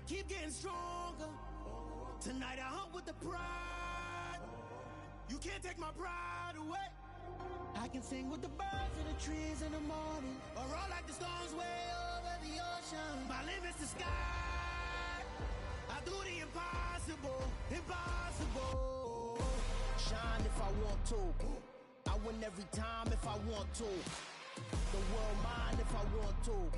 keep getting stronger. Tonight I hunt with the pride. You can't take my pride away. I can sing with the birds and the trees in the morning, or roll like the storms way over the ocean. My limit's the sky. I do the impossible, impossible. Shine if I want to. I win every time if I want to. The world mine if I want to.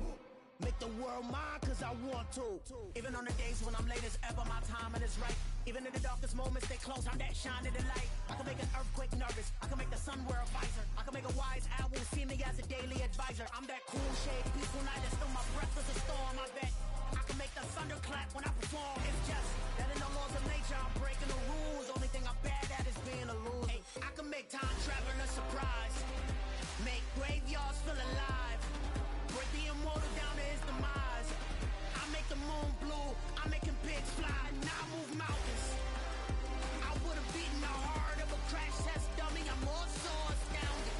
Make the world mine cause I want to. Even on the days when I'm late as ever, my timing is right. Even in the darkest moments, stay close, I'm that shining the light. I can make an earthquake nervous, I can make the sun wear a visor. I can make a wise owl see me as a daily advisor. I'm that cool shade, peaceful night, and still my breath is a storm, I bet. I can make the thunder clap when I perform. It's just that in the laws of nature, I'm breaking the rules. Only thing I'm bad at is being a loser. Hey, I can make time traveling a surprise. Make graveyards feel alive. Break the immortal down to his demise. I make the moon blue, I'm making pigs fly. Now I move mountains. I would've beaten the heart of a crash test dummy. I'm more so astounded.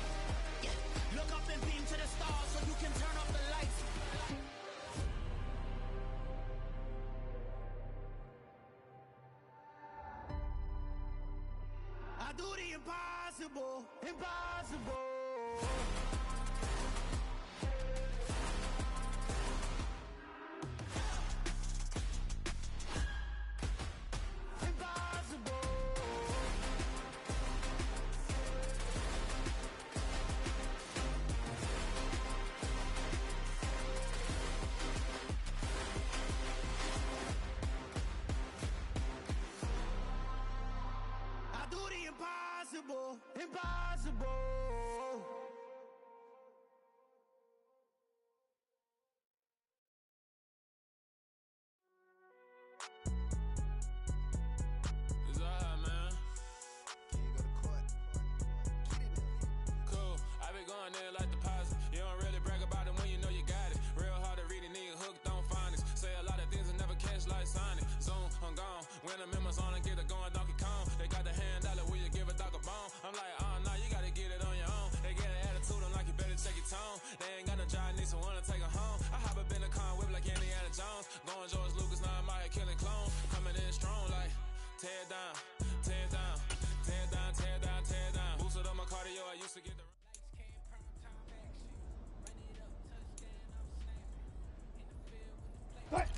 Yeah. Look up and beam to the stars so you can turn off the lights. I do the impossible, impossible. Impossible, impossible. It's alright, man. Can you go to court? Cool, I be going there like deposit. You don't really brag about it when you know you got it. Real hard to read a nigga hooked, don't find it. Say a lot of things and never catch like Sonic. Zoom, I'm gone. When I'm in my zone and get it going, Donkey Kong. They got the hand dollar, will you give a dog a bone? I'm like, oh, nah, you gotta get it on your own. They get an attitude, I'm like, you better check your tone. They ain't got no job, need someone to take her home. I hop up in a car, whip like Indiana Jones. Going George Lucas, now I'm out here killing clones. Coming in strong like, tear down, tear down, tear down, tear down, tear down. Boosted on my cardio, I used to get the... What?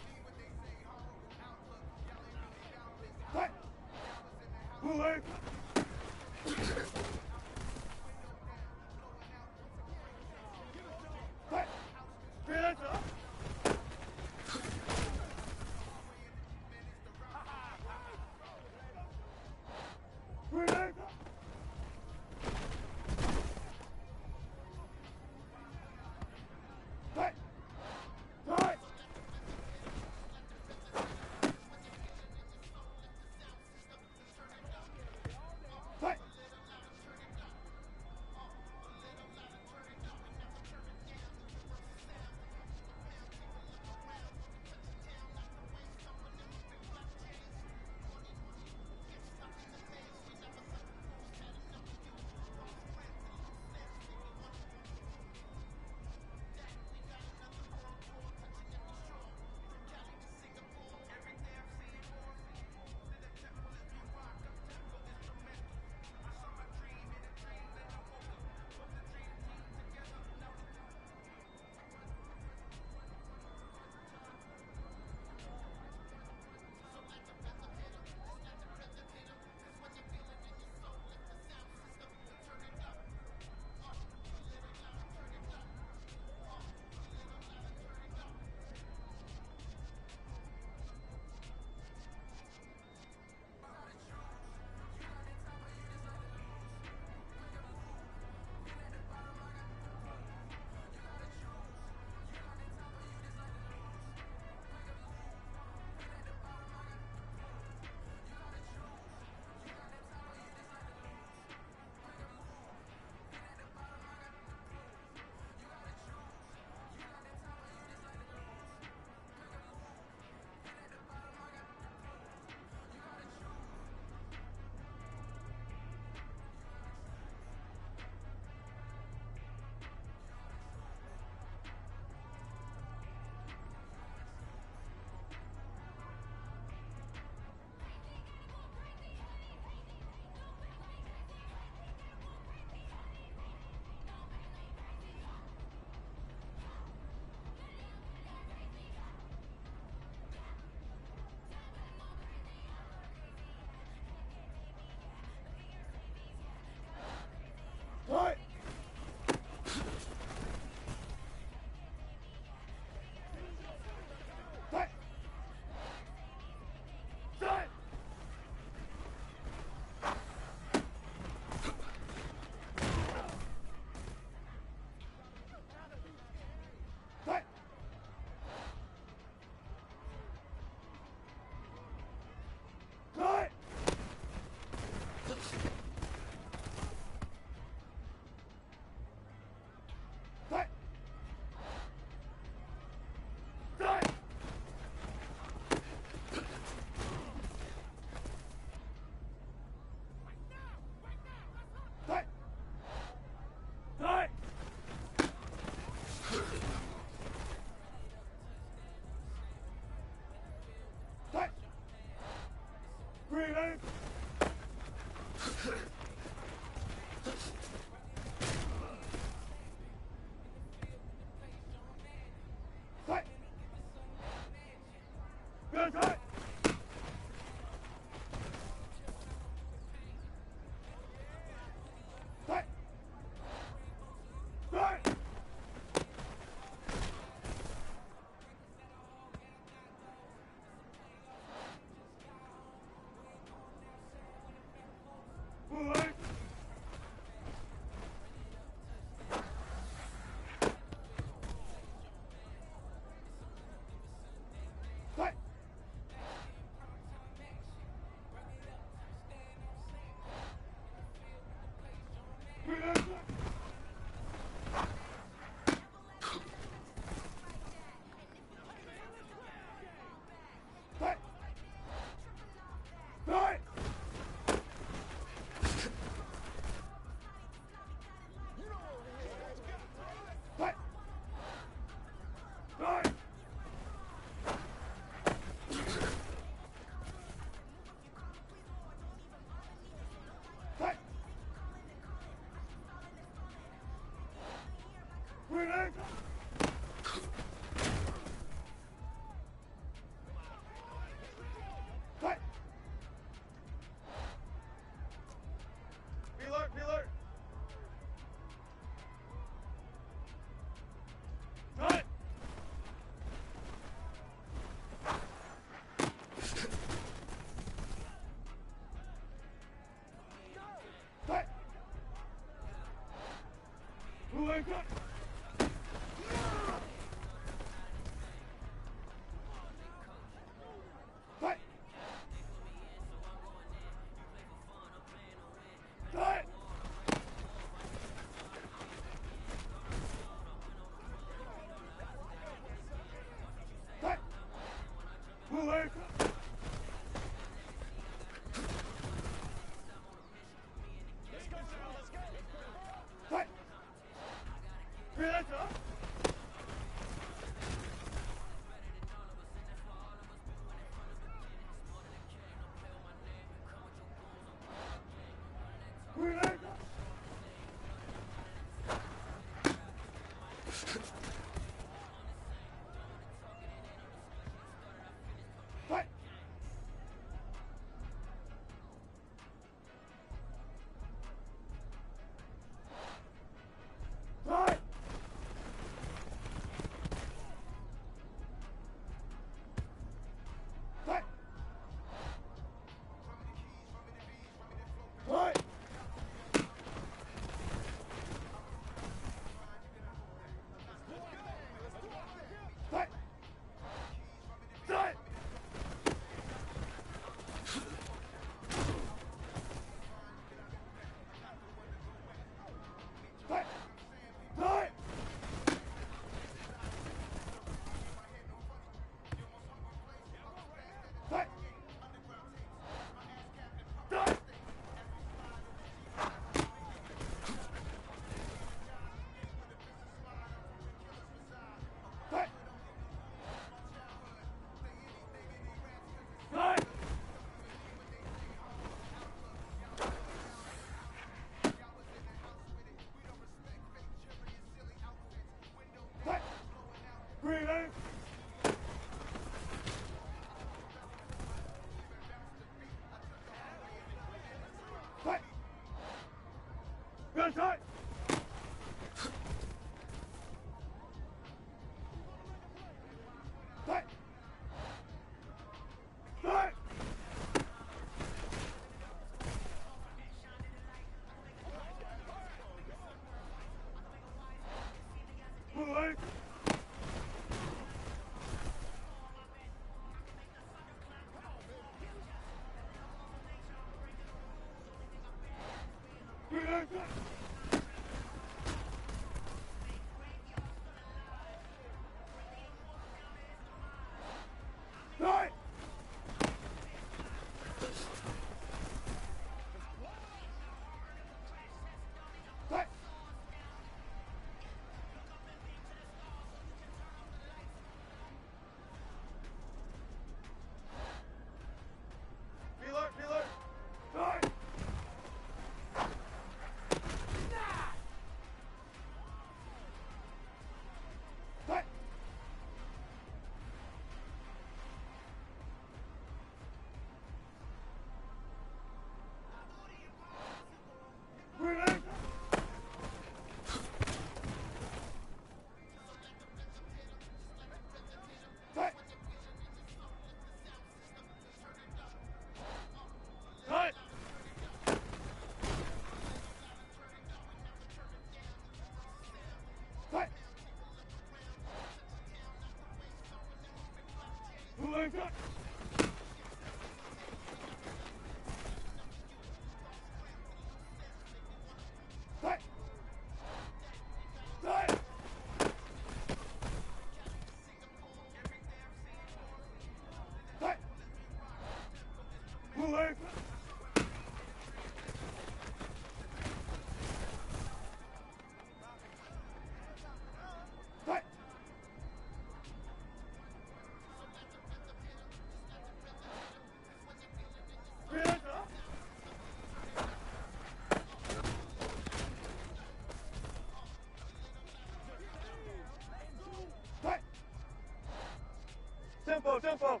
tempo, tempo.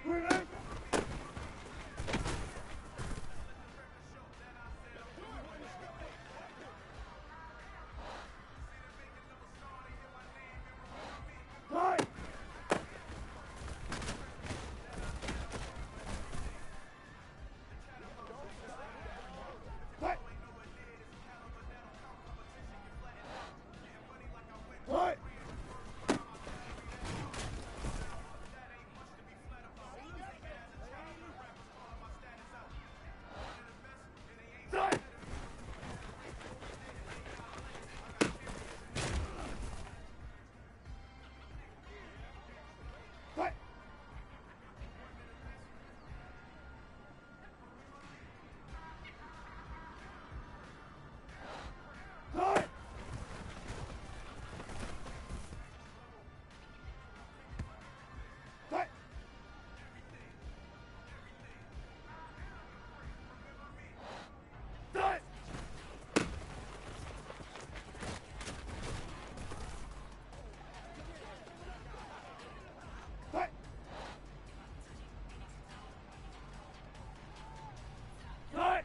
Relax. Right. Right. Right. Right. Right. Right. Right. Right. Right. Right.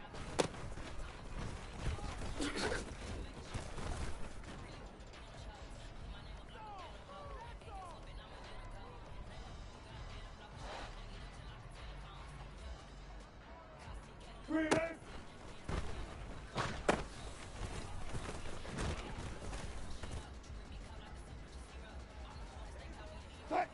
Relax. Right.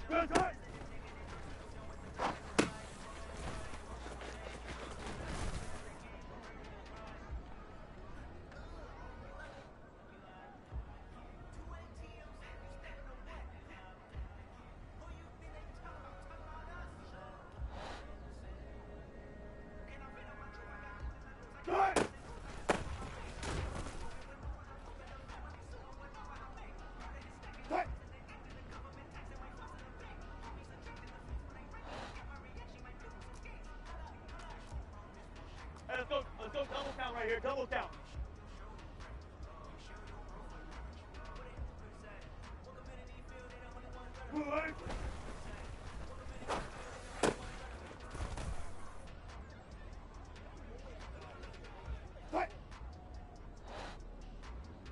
Good, good. Good. Right. Hey, let's go double count right here, double count. Relax. Right.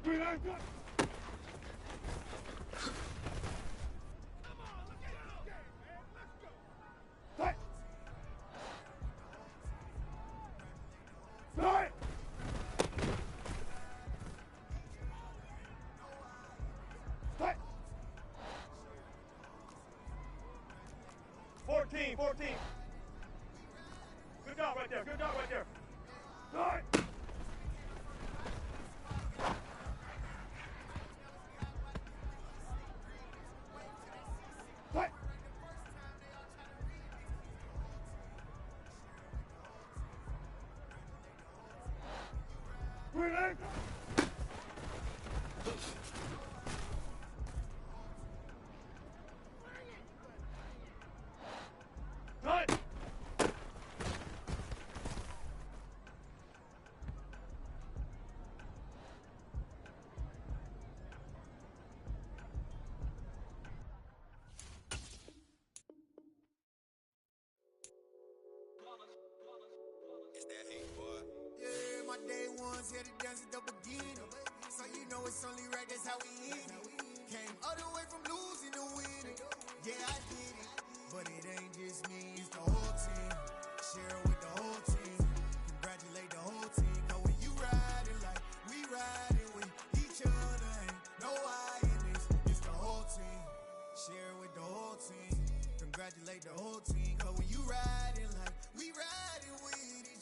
Relax. Right. Right. Right. 14, 14. Good job right there, good job right there. Right. Right. Relax. Right. It's that heat, boy. Yeah, my day ones here to dance at the beginning. So you know it's only right, that's how we hit it. Came all the way from losing to winning. Yeah, I did it. But it ain't just me, it's the whole team. Share it with the whole team. Congratulate the whole team. Cause when you riding like we riding with each other, ain't no I in this. It's the whole team. Share it with the whole team. Congratulate the whole team. Cause when you riding like we riding with each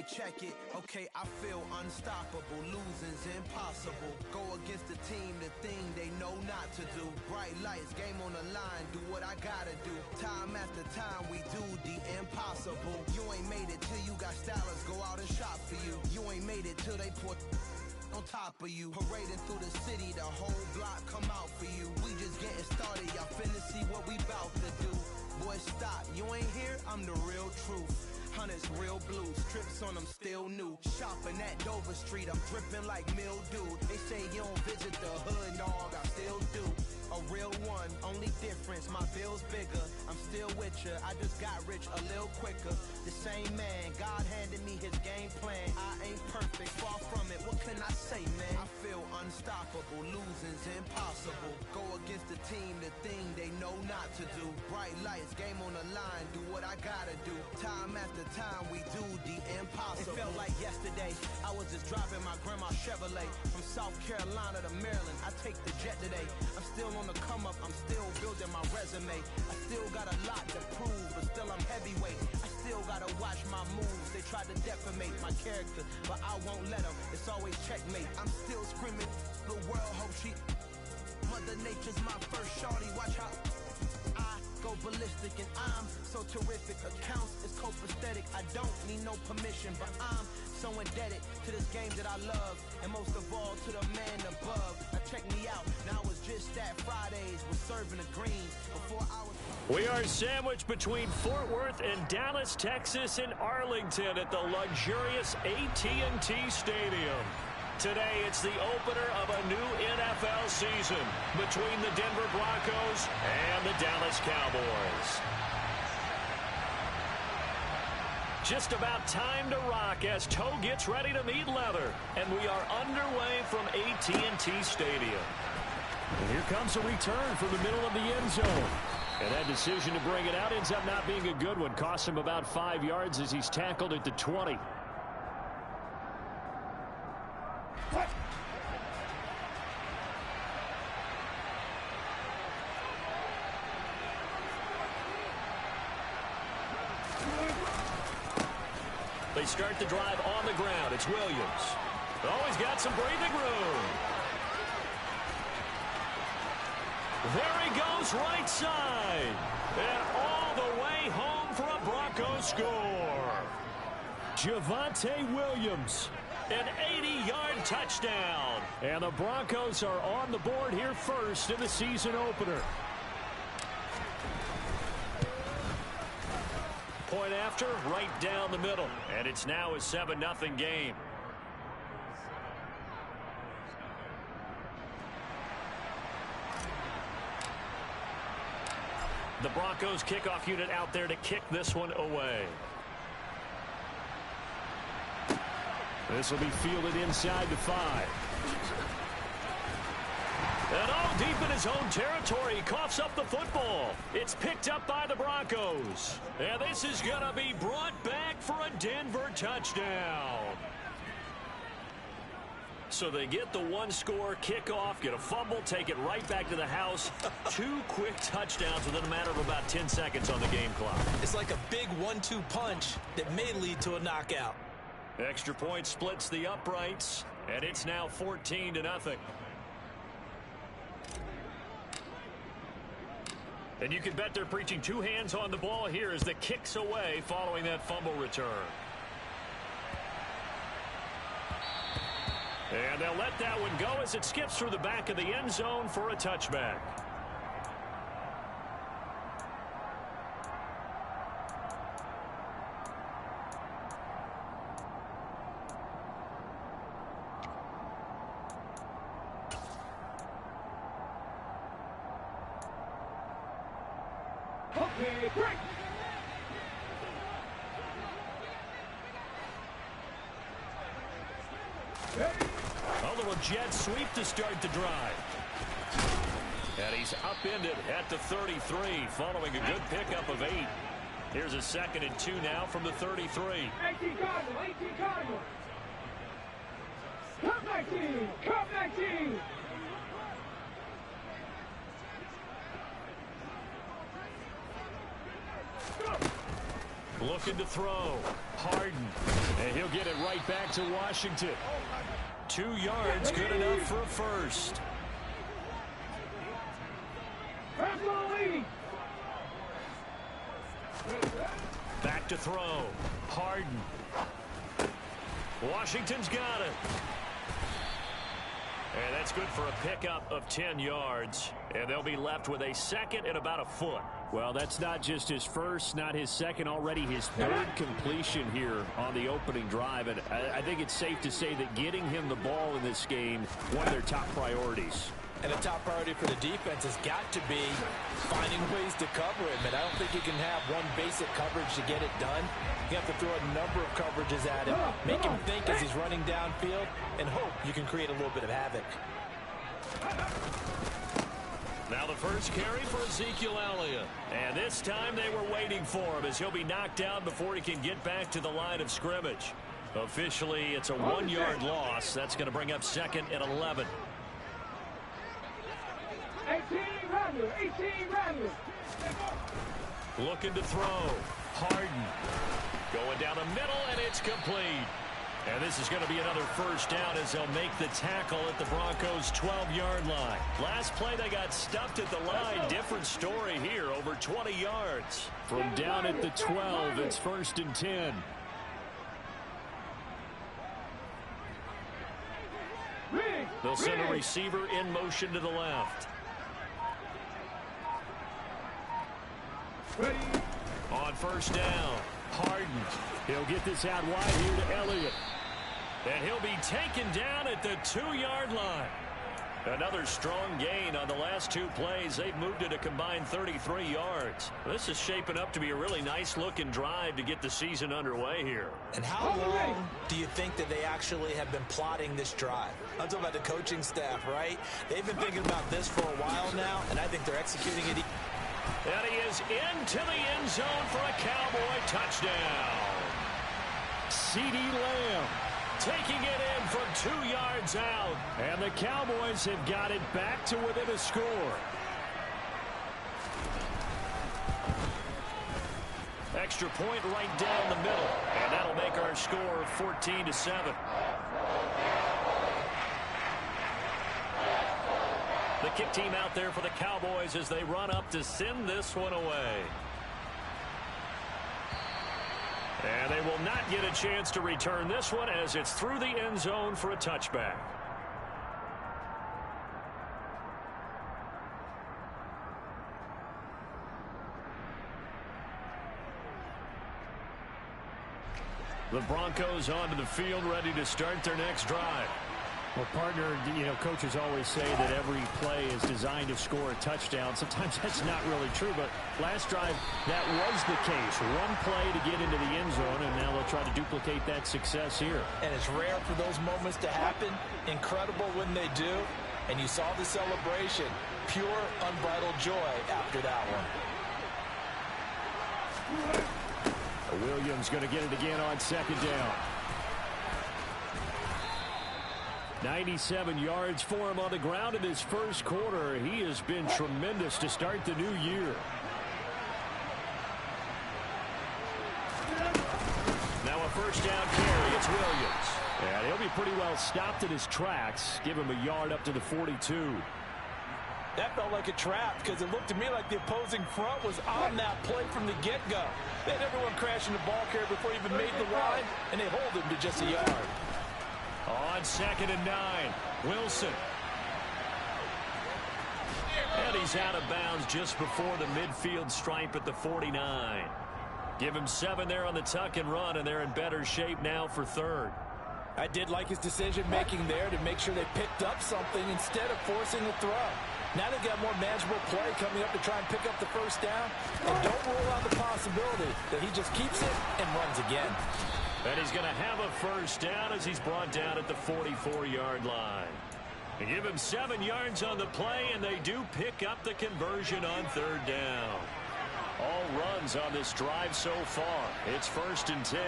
Hey, check it. Okay, I feel unstoppable. Losing's impossible. Go against the team, the thing they know not to do. Bright lights, game on the line. Do what I gotta do. Time after time, we do the impossible. You ain't made it till you got stylists go out and shop for you. You ain't made it till they put on top of you. Parading through the city, the whole block come out for you. We just getting started, y'all finna see what we bout to do. Boy, stop, you ain't here, I'm the real truth. Hunters, real blues, strips on them still new. Shopping at Dover Street, I'm dripping like mildew. They say you don't visit the hood, dog, I still do. A real one, only difference, my bill's bigger. I'm still with ya, I just got rich a little quicker. The same man, God handed me his game plan. I ain't perfect, far from it, what can I say, man? I feel unstoppable, losing's impossible. Go against the team, the thing they know not to do. Bright lights, game on the line, do what I gotta do. Time after time, we do the impossible. It felt like yesterday, I was just driving my grandma's Chevrolet. From South Carolina to Maryland, I take the jet today. I'm still on the come up, I'm still building my resume. I still got a lot to prove, but still I'm heavyweight. I still gotta watch my moves. They tried to defamate my character, but I won't let them. It's always checkmate. I'm still screaming, the world hope she. Mother Nature's my first shorty, watch how I go ballistic and I'm so terrific. Accounts is copacetic, I don't need no permission, but I'm so indebted to this game that I love, and most of all to the man above. Now check me out, now it's just that Fridays was serving the greens before I was. We are sandwiched between Fort Worth and Dallas, Texas, and Arlington at the luxurious AT&T Stadium. Today, it's the opener of a new NFL season between the Denver Broncos and the Dallas Cowboys. Just about time to rock as Toe gets ready to meet leather. And we are underway from AT&T Stadium. And here comes a return from the middle of the end zone. And that decision to bring it out ends up not being a good one. Costs him about 5 yards as he's tackled at the 20. They start the drive on the ground. It's Williams. Oh, he's got some breathing room. There he goes right side. And all the way home for a Broncos score. Javonte Williams. An 80-yard touchdown. And the Broncos are on the board here first in the season opener. Point after, right down the middle. And it's now a 7-0 game. The Broncos kickoff unit out there to kick this one away. This will be fielded inside the 5. And all deep in his own territory, he coughs up the football. It's picked up by the Broncos. And this is going to be brought back for a Denver touchdown. So they get the one-score kickoff, get a fumble, take it right back to the house. 2 quick touchdowns within a matter of about 10 seconds on the game clock. It's like a big 1-2 punch that may lead to a knockout. Extra point splits the uprights, and it's now 14-0. And you can bet they're preaching 2 hands on the ball here as the kick's away following that fumble return. And they'll let that one go as it skips through the back of the end zone for a touchback. Okay, break. A little jet sweep to start the drive. And he's upended at the 33 following a good pickup of 8. Here's a 2nd and 2 now from the 33. 18 Cardinal, 18 Cardinal. Come 19, come 19. Looking to throw. Harden. And he'll get it right back to Washington. 2 yards, good enough for a first. Back to throw. Harden. Washington's got it. And that's good for a pickup of 10 yards. And they'll be left with a second and about a foot. Well, that's not just his first, not his second, already his third completion here on the opening drive. And I think it's safe to say that getting him the ball in this game, one of their top priorities. And a top priority for the defense has got to be finding ways to cover him. And I don't think you can have one basic coverage to get it done. You have to throw a number of coverages at him, make him think as he's running downfield, and hope you can create a little bit of havoc. Now the first carry for Ezekiel Elliott. And this time they were waiting for him as he'll be knocked down before he can get back to the line of scrimmage. Officially, it's a 1-yard loss. That's going to bring up 2nd and 11. 18 Rattler. Looking to throw. Harden. Going down the middle, and it's complete. And this is going to be another first down as they'll make the tackle at the Broncos' 12-yard line. Last play, they got stuffed at the line. Different story here, over 20 yards. From down at the 12, it's 1st and 10. They'll send a receiver in motion to the left. On first down, Harden. He'll get this out wide here to Elliott. And he'll be taken down at the 2-yard line. Another strong gain on the last 2 plays. They've moved it a combined 33 yards. This is shaping up to be a really nice-looking drive to get the season underway here. And how long do you think that they actually have been plotting this drive? I'm talking about the coaching staff, right? They've been thinking about this for a while now, and I think they're executing it. And he is into the end zone for a Cowboy touchdown. CeeDee Lamb taking it in from 2 yards out. And the Cowboys have got it back to within a score. Extra point right down the middle. And that'll make our score 14-7. The kick team out there for the Cowboys as they run up to send this one away. And they will not get a chance to return this one as it's through the end zone for a touchback. The Broncos onto the field, ready to start their next drive. Well, partner, coaches always say that every play is designed to score a touchdown. Sometimes that's not really true, but last drive, that was the case. One play to get into the end zone, and now they'll try to duplicate that success here. And it's rare for those moments to happen. Incredible when they do. And you saw the celebration. Pure, unbridled joy after that one. Williams going to get it again on 2nd down. 97 yards for him on the ground in his first quarter. He has been tremendous to start the new year. Now a first down carry. It's Williams. And he'll be pretty well stopped in his tracks. Give him a yard up to the 42. That felt like a trap because it looked to me like the opposing front was on that play from the get-go. They had everyone crashing the ball carrier before he even made the line, and they hold him to just a yard. On 2nd and 9, Wilson. And he's out of bounds just before the midfield stripe at the 49. Give him 7 there on the tuck and run, and they're in better shape now for 3rd. I did like his decision-making there to make sure they picked up something instead of forcing a throw. Now they've got more manageable play coming up to try and pick up the first down. And don't rule out the possibility that he just keeps it and runs again. And he's going to have a first down as he's brought down at the 44-yard line. They give him 7 yards on the play, and they do pick up the conversion on 3rd down. All runs on this drive so far. It's 1st and 10.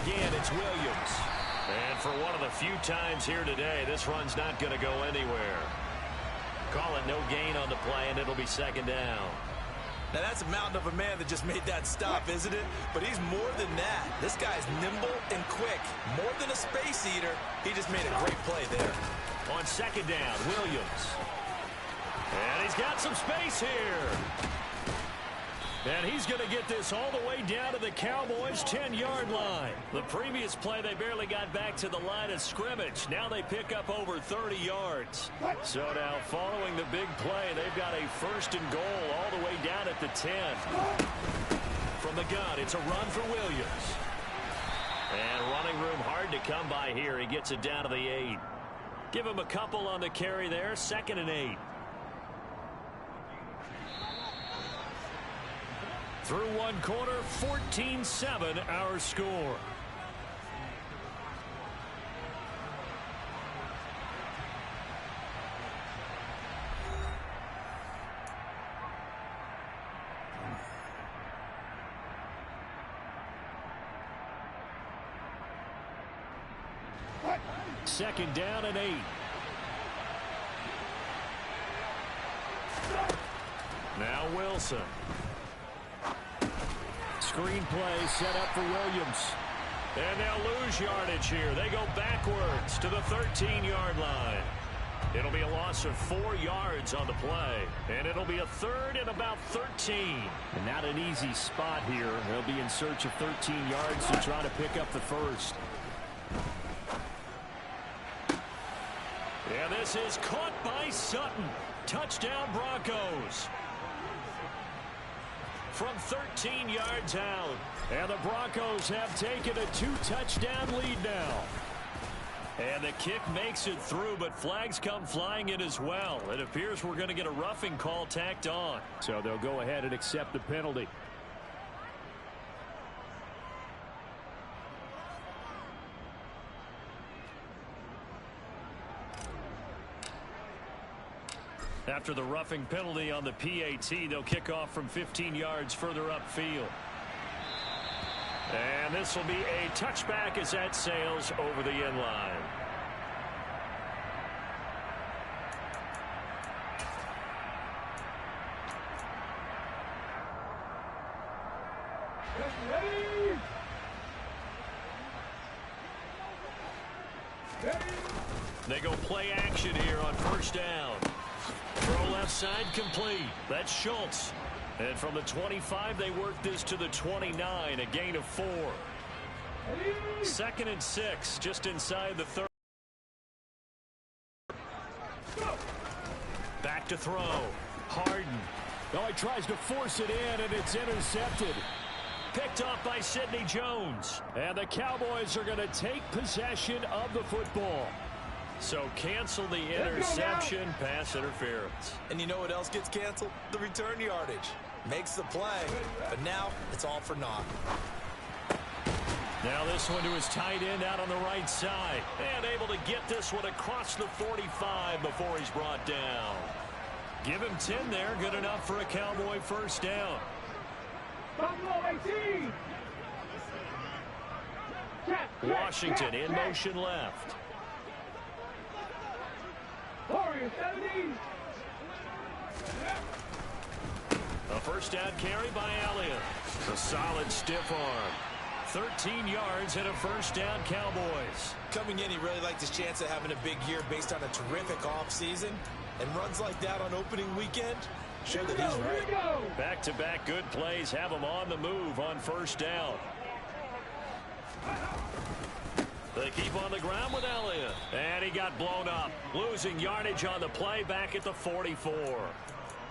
Again, it's Williams. And for one of the few times here today, this run's not going to go anywhere. Call it no gain on the play, and it'll be second down. Now, that's a mountain of a man that just made that stop, isn't it? But he's more than that. This guy's nimble and quick. More than a space eater, he just made a great play there. On second down, Williams. And he's got some space here. And he's going to get this all the way down to the Cowboys' 10-yard line. The previous play, they barely got back to the line of scrimmage. Now they pick up over 30 yards. So now, following the big play, they've got a first and goal all the way down at the 10. From the gun, it's a run for Williams. And running room hard to come by here. He gets it down to the 8. Give him a couple on the carry there, 2nd and 8. Through one quarter, 14-7 our score. Second down and 8. Now Wilson. Screen play set up for Williams. And they'll lose yardage here. They go backwards to the 13-yard line. It'll be a loss of 4 yards on the play. And it'll be a third and about 13. And not an easy spot here. They'll be in search of 13 yards to try to pick up the first. And this is caught by Sutton. Touchdown Broncos. From 13 yards out. And the Broncos have taken a 2-touchdown lead now. And the kick makes it through, but flags come flying in as well. It appears we're going to get a roughing call tacked on. So they'll go ahead and accept the penalty. After the roughing penalty on the PAT, they'll kick off from 15 yards further upfield. And this will be a touchback as that sails over the end line. They go play action here on first down. Throw left side complete. That's Schultz. And from the 25, they work this to the 29, a gain of 4. 2nd and 6, just inside the 30. Back to throw. Harden. Oh, he tries to force it in, and it's intercepted. Picked off by Sidney Jones. And the Cowboys are going to take possession of the football. So cancel the interception, pass interference. And you know what else gets canceled? The return yardage. Makes the play, but now it's all for naught. Now this one to his tight end out on the right side. And able to get this one across the 45 before he's brought down. Give him 10 there, good enough for a Cowboy first down. Washington in motion left. A first down carry by Elliott. A solid stiff arm. 13 yards and a first down Cowboys. Coming in, he really liked his chance of having a big year based on a terrific offseason. And runs like that on opening weekend show that he's right. Back-to-back good plays have him on the move on first down. They keep on the ground with Elliott. And he got blown up. Losing yardage on the play back at the 44.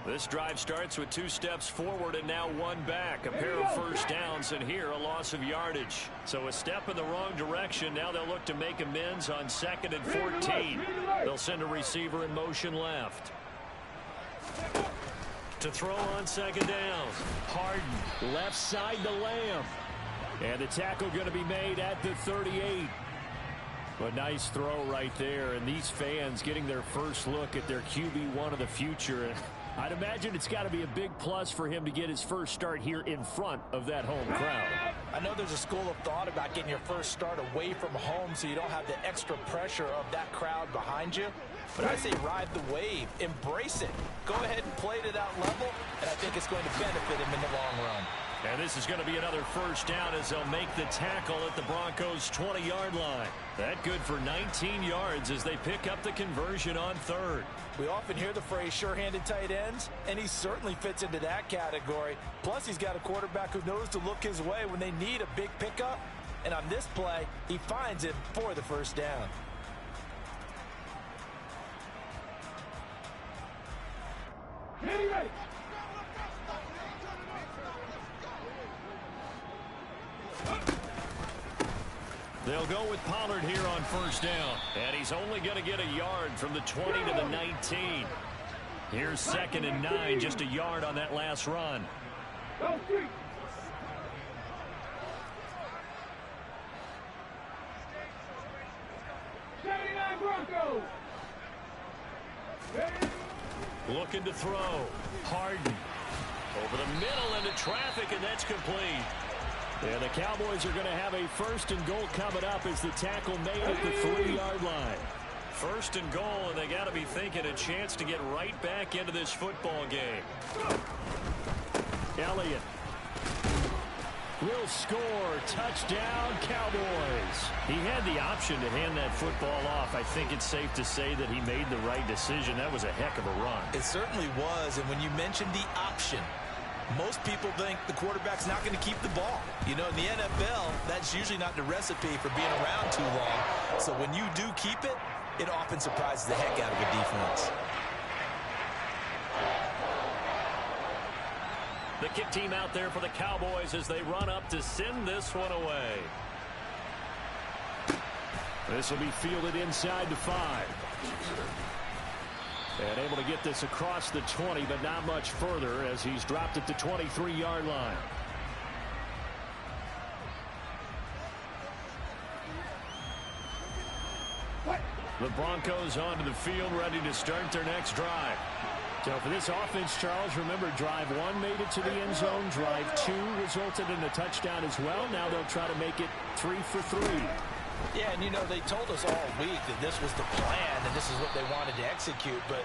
This drive starts with 2 steps forward and now 1 back. A pair of first downs, and here a loss of yardage. So a step in the wrong direction. Now they'll look to make amends on 2nd and 14. They'll send a receiver in motion left. To throw on 2nd down. Harden left side to Lamb. And the tackle going to be made at the 38. A nice throw right there, and these fans getting their first look at their QB1 of the future. I'd imagine it's got to be a big plus for him to get his first start here in front of that home crowd. I know there's a school of thought about getting your first start away from home so you don't have the extra pressure of that crowd behind you. But I say ride the wave. Embrace it. Go ahead and play to that level, and I think it's going to benefit him in the long run. And this is going to be another first down as they'll make the tackle at the Broncos' 20-yard line. That good for 19 yards as they pick up the conversion on third. We often hear the phrase sure-handed tight ends, and he certainly fits into that category. Plus, he's got a quarterback who knows to look his way when they need a big pickup. And on this play, he finds him for the first down. Ready. They'll go with Pollard here on first down. And he's only going to get a yard from the 20 to the 19. Here's 2nd and 9, just a yard on that last run. Go street. Broncos. Looking to throw. Harden. Over the middle into traffic, and that's complete. And the Cowboys are going to have a 1st and goal coming up as the tackle made at the 3-yard line. 1st and goal, and they got to be thinking a chance to get right back into this football game. Elliott will score. Touchdown, Cowboys. He had the option to hand that football off. I think it's safe to say that he made the right decision. That was a heck of a run. It certainly was, and when you mentioned the option, most people think the quarterback's not going to keep the ball. You know, in the NFL, that's usually not the recipe for being around too long. So when you do keep it, it often surprises the heck out of a defense. The kick team out there for the Cowboys as they run up to send this one away. This will be fielded inside the 5. And able to get this across the 20, but not much further as he's dropped at the 23-yard line. The Broncos onto the field, ready to start their next drive. So for this offense, Charles, remember, drive 1 made it to the end zone. Drive 2 resulted in a touchdown as well. Now they'll try to make it 3 for 3. Yeah, and you know, they told us all week that this was the plan and this is what they wanted to execute, but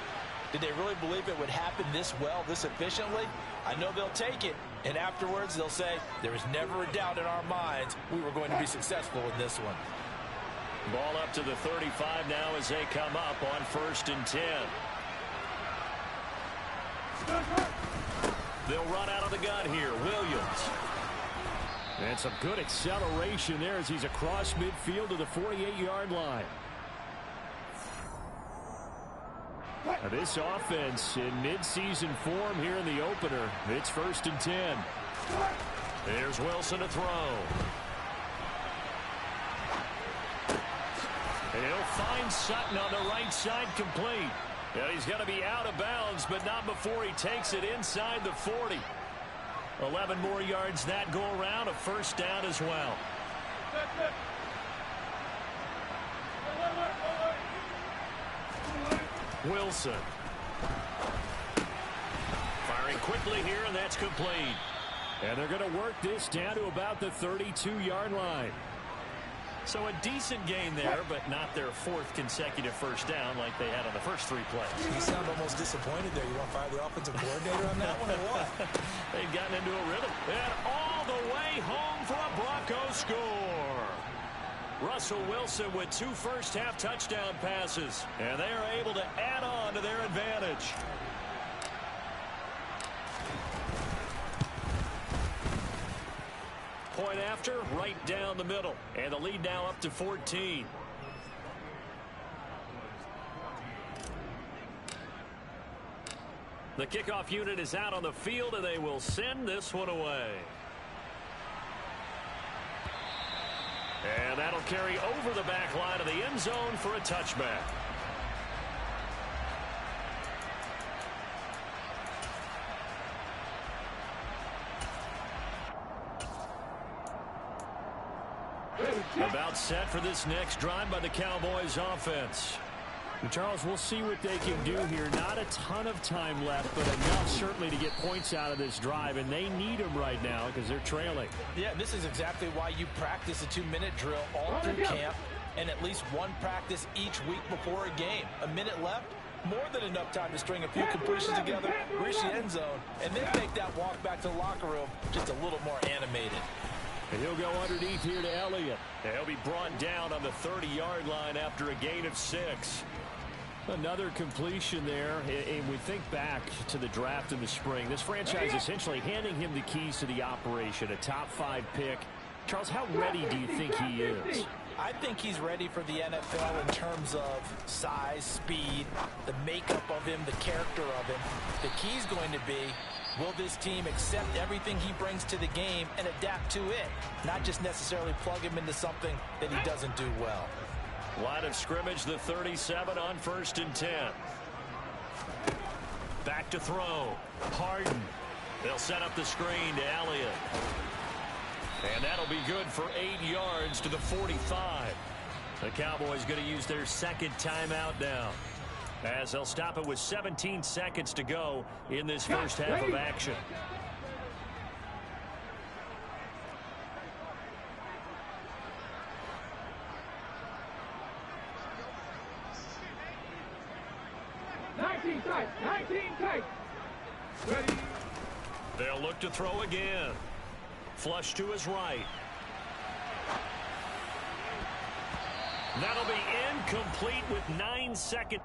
did they really believe it would happen this well, this efficiently? I know they'll take it, and afterwards they'll say, there was never a doubt in our minds we were going to be successful in this one. Ball up to the 35 now as they come up on 1st and 10. They'll run out of the gun here. Williams. And some good acceleration there as he's across midfield to the 48-yard line. Now this offense in midseason form here in the opener. It's 1st and 10. There's Wilson to throw. And he'll find Sutton on the right side, complete. And he's going to be out of bounds, but not before he takes it inside the 40. 11 more yards that go around, a 1st down as well. Wilson. Firing quickly here, and that's complete. And they're going to work this down to about the 32-yard line. So a decent gain there, but not their 4th consecutive 1st down like they had on the first 3 plays. You sound almost disappointed there. You want to fire the offensive coordinator on that one or what? They've gotten into a rhythm. And all the way home for a Broncos score. Russell Wilson with 2 first-half touchdown passes. And they are able to add on to their advantage. Point after, right down the middle. And the lead now up to 14. The kickoff unit is out on the field, and they will send this one away. And that'll carry over the back line of the end zone for a touchback. About set for this next drive by the Cowboys offense. And Charles, we'll see what they can do here. Not a ton of time left, but enough certainly to get points out of this drive, and they need them right now because they're trailing. Yeah, this is exactly why you practice a 2-minute drill all through camp and at least one practice each week before a game. A minute left, more than enough time to string a few completions together, reach the end zone, and then make that walk back to the locker room just a little more animated. And he'll go underneath here to Elliott. And he'll be brought down on the 30-yard line after a gain of 6. Another completion there, and we think back to the draft in the spring. This franchise essentially handing him the keys to the operation, a top 5 pick. Charles, how ready do you think he is? I think he's ready for the NFL in terms of size, speed, the makeup of him, the character of him. The key's going to be, will this team accept everything he brings to the game and adapt to it, not just necessarily plug him into something that he doesn't do well. Line of scrimmage, the 37 on 1st and 10. Back to throw. Harden. They'll set up the screen to Elliott. And that'll be good for 8 yards to the 45. The Cowboys going to use their second timeout now, as they'll stop it with 17 seconds to go in this first half of action. Ready. They'll look to throw again. Flush to his right. That'll be incomplete with 9 seconds.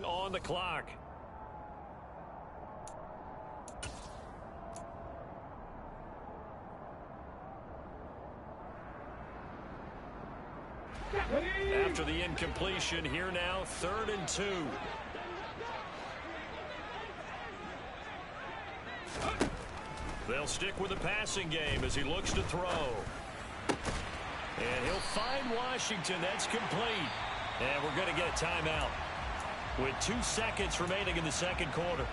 On the clock. After the incompletion, here now, 3rd and 2. They'll stick with the passing game as he looks to throw. And he'll find Washington. That's complete. And we're going to get a timeout with 2 seconds remaining in the second quarter.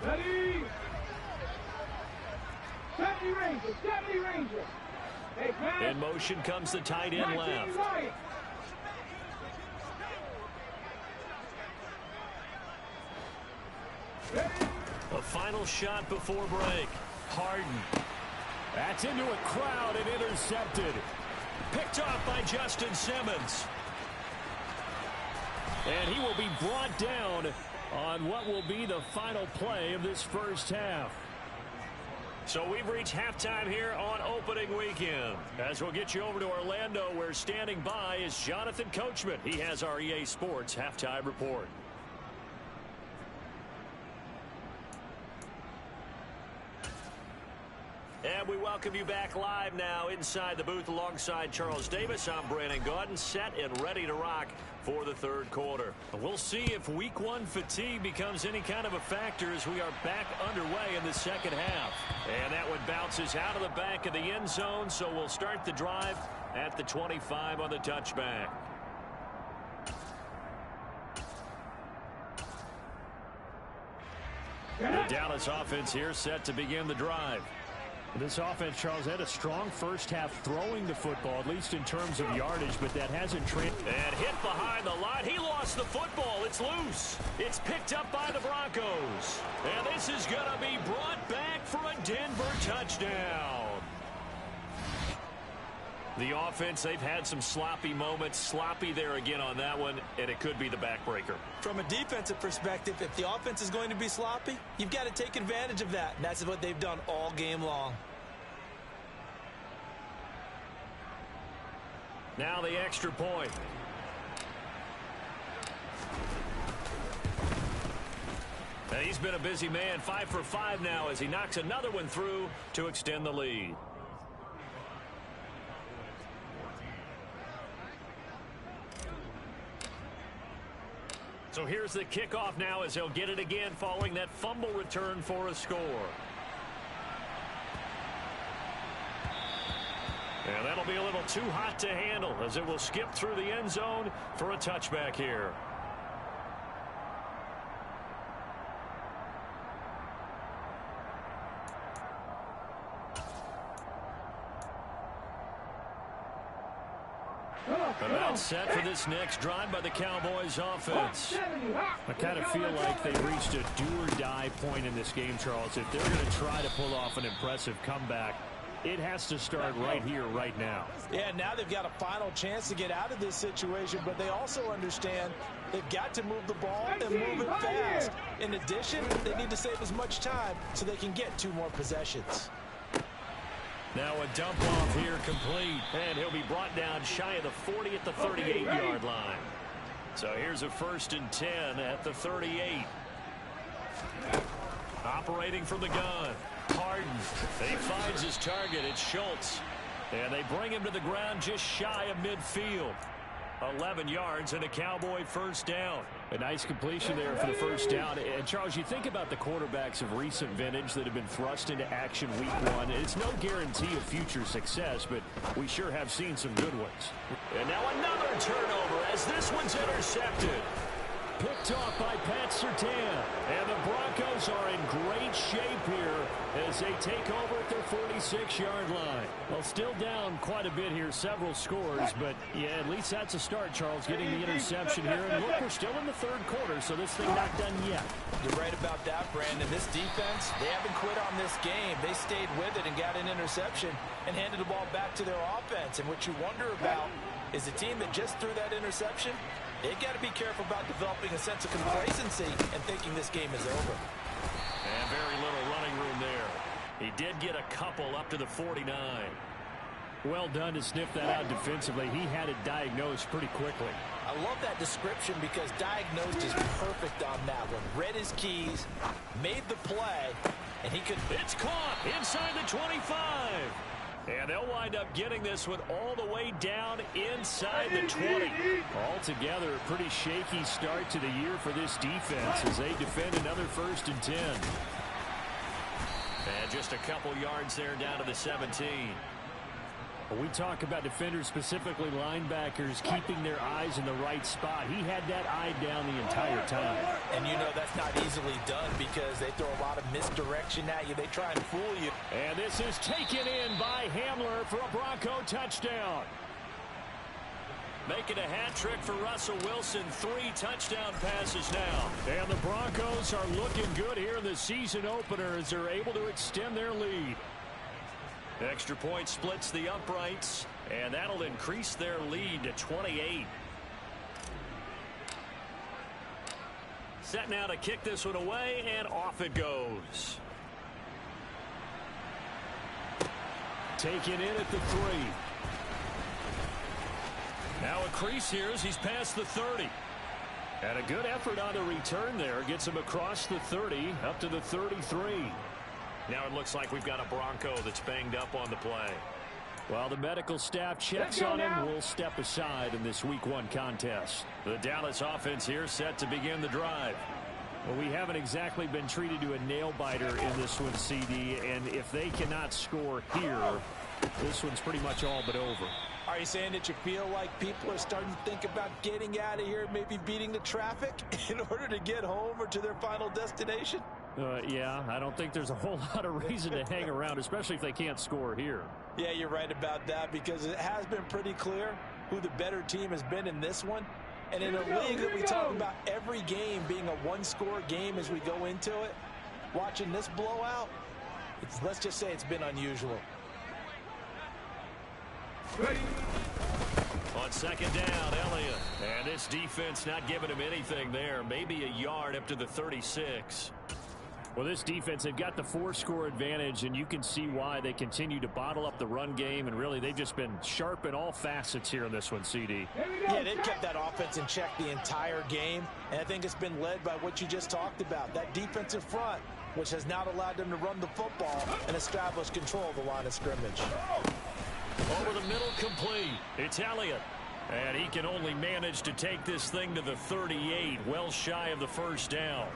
Ready. 70 Rangers, 70 Rangers. Hey, in motion comes the tight end left. Right. A final shot before break. Harden. That's into a crowd and intercepted. Picked off by Justin Simmons. And he will be brought down on what will be the final play of this first half. So we've reached halftime here on opening weekend. As we'll get you over to Orlando, where standing by is Jonathan Coachman. He has our EA Sports halftime report. And we welcome you back live now inside the booth alongside Charles Davis. I'm Brandon Gaudin, set and ready to rock for the third quarter. We'll see if week 1 fatigue becomes any kind of a factor as we are back underway in the second half. And that one bounces out of the back of the end zone, so we'll start the drive at the 25 on the touchback. The Dallas offense here set to begin the drive. This offense, Charles, had a strong first half throwing the football, at least in terms of yardage, but that hasn't translated. And hit behind the line. He lost the football. It's loose. It's picked up by the Broncos. And this is going to be brought back for a Denver touchdown. The offense, they've had some sloppy moments. Sloppy there again on that one, and it could be the backbreaker. From a defensive perspective, if the offense is going to be sloppy, you've got to take advantage of that, and that's what they've done all game long. Now the extra point. And he's been a busy man, 5 for 5 now as he knocks another one through to extend the lead. So here's the kickoff now as he'll get it again following that fumble return for a score. And that'll be a little too hot to handle as it will skip through the end zone for a touchback here. About set for this next drive by the Cowboys offense. I kind of feel like they've reached a do-or-die point in this game, Charles. If they're going to try to pull off an impressive comeback, it has to start right here, right now. Yeah, now they've got a final chance to get out of this situation, but they also understand they've got to move the ball and move it fast. In addition, they need to save as much time so they can get 2 more possessions. Now a dump off here complete, and he'll be brought down shy of the 40 at the 38-yard line. So here's a 1st and 10 at the 38. Operating from the gun. Harden. He finds his target. It's Schultz. And they bring him to the ground just shy of midfield. 11 yards and a Cowboy 1st down. A nice completion there for the 1st down. And, Charles, you think about the quarterbacks of recent vintage that have been thrust into action week 1. It's no guarantee of future success, but we sure have seen some good ones. And now another turnover as this one's intercepted. Picked off by Pat Surtain. And the Broncos are in great shape here as they take over at their 46-yard line. Well, still down quite a bit here, several scores, but yeah, at least that's a start, Charles, getting the interception here. And look, we're still in the 3rd quarter, so this thing not done yet. You're right about that, Brandon. This defense, they haven't quit on this game. They stayed with it and got an interception and handed the ball back to their offense. And what you wonder about is the team that just threw that interception, they've got to be careful about developing a sense of complacency and thinking this game is over. And very little running room there. He did get a couple up to the 49. Well done to sniff that out defensively. He had it diagnosed pretty quickly. I love that description because diagnosed is perfect on that one. Read his keys, made the play, and he could... It's caught inside the 25. And they'll wind up getting this one all the way down inside the 20. Altogether, a pretty shaky start to the year for this defense as they defend another 1st and 10. And just a couple yards there down to the 17. We talk about defenders, specifically linebackers, keeping their eyes in the right spot. He had that eye down the entire time. And you know that's not easily done because they throw a lot of misdirection at you. They try and fool you. And this is taken in by Hamler for a Bronco touchdown. Making a hat trick for Russell Wilson. 3 touchdown passes now. And the Broncos are looking good here in the season opener as they're able to extend their lead. Extra point splits the uprights, and that'll increase their lead to 28. Set now to kick this one away, and off it goes. Taken in at the 3. Now a crease here as he's past the 30. And a good effort on the return there. Gets him across the 30 up to the 33. Now it looks like we've got a Bronco that's banged up on the play. While the medical staff checks on him, we'll step aside in this Week 1 contest. The Dallas offense here set to begin the drive. Well, we haven't exactly been treated to a nail-biter in this one, CD, and if they cannot score here, this one's pretty much all but over. Are you saying that you feel like people are starting to think about getting out of here, maybe beating the traffic in order to get home or to their final destination? Yeah, I don't think there's a whole lot of reason to hang around, especially if they can't score here. Yeah, you're right about that because it has been pretty clear who the better team has been in this one. And in a league that we talk about every game being a one-score game as we go into it, watching this blowout, let's just say it's been unusual. Ready. On second down, Elliott. And this defense not giving him anything there. Maybe a yard up to the 36. Well, this defense, they've got the 4-score advantage, and you can see why they continue to bottle up the run game, and really they've just been sharp in all facets here in this one, CD. Yeah, they've kept that offense in check the entire game, and I think it's been led by what you just talked about, that defensive front, which has now allowed them to run the football and establish control of the line of scrimmage. Over the middle, complete. It's Elliott. And he can only manage to take this thing to the 38, well shy of the first down.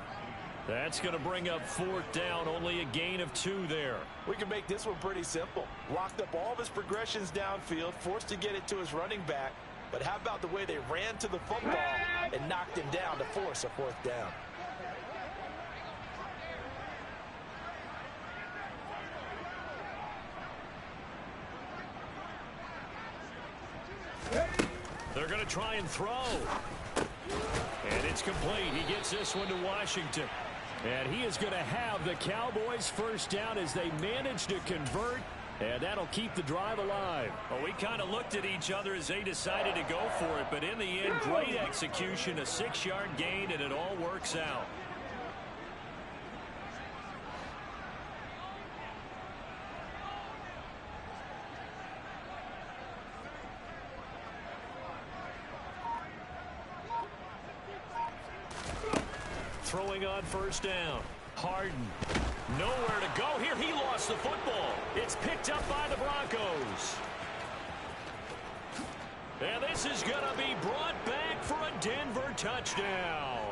That's going to bring up fourth down, only a gain of 2 there. We can make this one pretty simple. Locked up all of his progressions downfield, forced to get it to his running back. But how about the way they ran to the football and knocked him down to force a fourth down? They're going to try and throw. And it's complete. He gets this one to Washington. And he is going to have the Cowboys first down as they manage to convert. And that'll keep the drive alive. Well, we kind of looked at each other as they decided to go for it. But in the end, great execution, a 6-yard gain, and it all works out. Throwing on first down. Harden. Nowhere to go here. He lost the football. It's picked up by the Broncos. And this is going to be brought back for a Denver touchdown.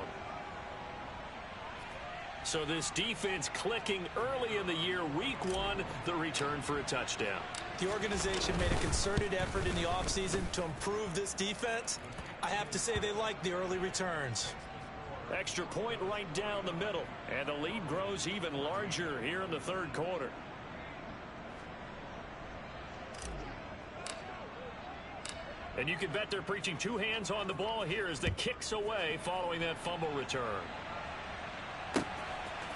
So this defense clicking early in the year, week 1, the return for a touchdown. The organization made a concerted effort in the offseason to improve this defense. I have to say they like the early returns. Extra point right down the middle. And the lead grows even larger here in the third quarter. And you can bet they're preaching 2 hands on the ball here as the kick's away following that fumble return.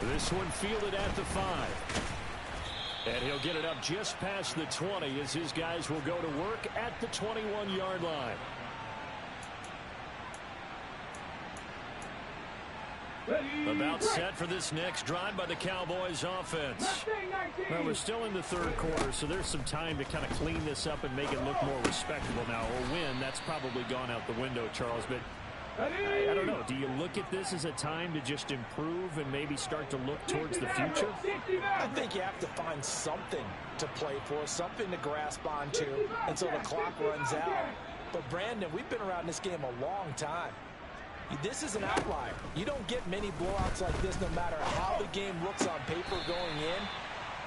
This one fielded at the 5. And he'll get it up just past the 20 as his guys will go to work at the 21-yard line. About set for this next drive by the Cowboys offense. Well, we're still in the third quarter, so there's some time to kind of clean this up and make it look more respectable now. Or win, that's probably gone out the window, Charles. But I don't know. Do you look at this as a time to just improve and maybe start to look towards the future? I think you have to find something to play for, something to grasp onto until the clock runs out. But, Brandon, we've been around this game a long time. This is an outlier. You don't get many blowouts like this no matter how the game looks on paper going in.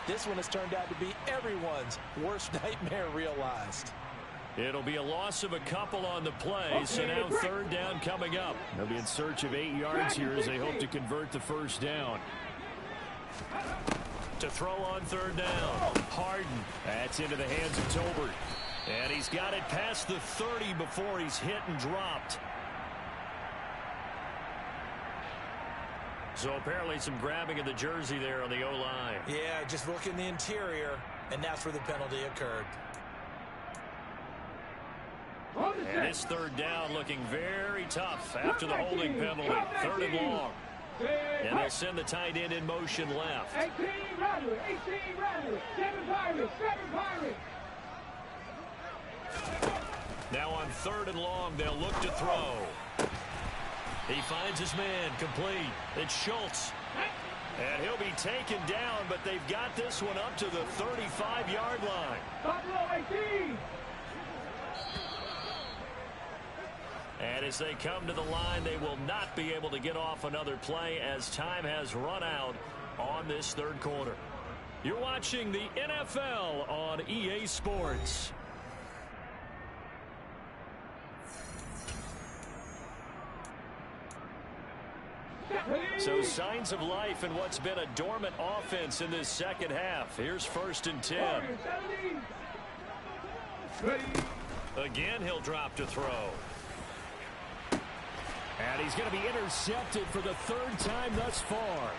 This one has turned out to be everyone's worst nightmare realized. It'll be a loss of a couple on the play, so now third down coming up. They'll be in search of 8 yards here as they hope to convert the first down. To throw on third down, Harden. That's into the hands of Tolbert. And he's got it past the 30 before he's hit and dropped. So apparently some grabbing of the jersey there on the O-line. Yeah, just look in the interior, and that's where the penalty occurred. And this third down looking very tough after the holding penalty. 3rd and long. And they'll send the tight end in motion left. 18 Rattler, 7 Pirates, 7 Pirates. Now on 3rd and long, they'll look to throw. He finds his man, complete. It's Schultz. And he'll be taken down, but they've got this one up to the 35-yard line. Buffalo 18. And as they come to the line, they will not be able to get off another play as time has run out on this third quarter. You're watching the NFL on EA Sports. So signs of life in what's been a dormant offense in this second half. Here's 1st and 10. Again, he'll drop to throw. And he's going to be intercepted for the 3rd time thus far.